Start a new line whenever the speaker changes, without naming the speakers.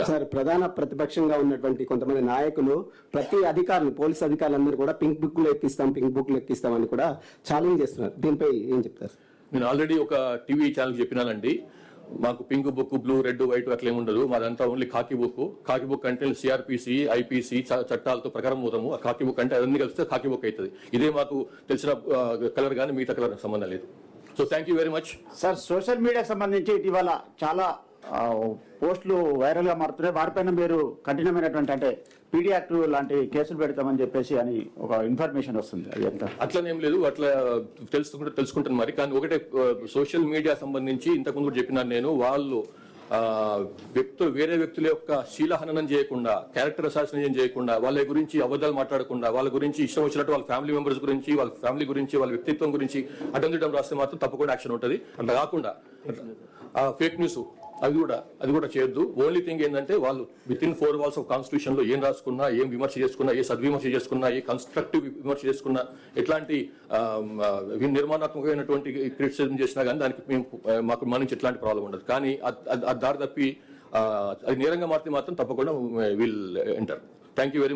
Sir, ప్రధాన ప్రతిపక్షంగా ఉన్నటువంటి కొంతమంది నాయకులు ప్రతి అధికారులు, పోలీస్ అధికారులందరూ కూడా పింక్ బుక్ లో ఎక్కిస్తాం అని కూడా ఛాలెంజ్ చేస్తున్నారు. దీనిపై ఏం చెప్తారు?
నేను ఆల్రెడీ ఒక టీవీ ఛానల్ చెప్పినానండి, మాకు pink book, blue, red, white అట్లా ఏముండదు, మాదంతా ఓన్లీ కాకి బుక్ అంటే సిఆర్పిసి, ఐపీసీ చట్టాలతో ప్రకారం పోతాము. ఆ కాకి బుక్ అంటే అన్ని కలిస్తే కాకి బుక్ అవుతుంది. ఇదే మాకు తెలిసిన కలర్ కానీ మిగతా కలర్ సంబంధం లేదు. So thank you very much.
Sir, social మీడియాకి సంబంధించి ఇటీవల చాలా పోస్టులు వైరల్ గా మారుతున్నాయి. వారిపైన మీరు కఠినమైనటువంటి అంటే పీడీ యాక్ట్ లాంటి కేసులు పెడతామని చెప్పేసి అని ఒక ఇన్ఫర్మేషన్ వస్తుంది. అది ఎంత
అట్లనేం లేదు, అట్లా తెలుసుకుంటాను మరి. కానీ ఒకటే, సోషల్ మీడియా సంబంధించి ఇంతకుముందు కూడా చెప్పినాను నేను, వాళ్ళు వేరే వ్యక్తుల యొక్క శీలహననం చేయకుండా, క్యారెక్టర్ అసాసినేషన్ చేయకుండా, వాళ్ళ గురించి అబద్ధాలు మాట్లాడకుండా, వాళ్ళ గురించి ఇష్టం వచ్చినట్టు వాళ్ళ ఫ్యామిలీ మెంబర్స్ గురించి, వాళ్ళ ఫ్యామిలీ గురించి, వాళ్ళ వ్యక్తిత్వం గురించి అడ్డం రాస్తే మాత్రం తప్పకుండా యాక్షన్ ఉంటుంది. అట్లా కాకుండా ఫేక్ న్యూస్ అది కూడా చేయొద్దు. ఓన్లీ థింగ్ ఏంటంటే, వాళ్ళు with in 4 walls of constitution లో ఏం రాసుకున్నా, ఏం విమర్శ చేసుకున్నా, ఏ సద్విమర్శ చేసుకున్నా, ఏ కన్స్ట్రక్టివ్ విమర్శ చేసుకున్నా, ఎట్లాంటి నిర్మాణాత్మకమైనటువంటి క్రిటిసిజం చేసినా కానీ దానికి మాకు మన నుంచి ఎట్లాంటి ప్రాబ్లం ఉండదు. కానీ అది దారి తప్పి అది నేరంగా మారితే మాత్రం తప్పకుండా will enter. Thank you very much.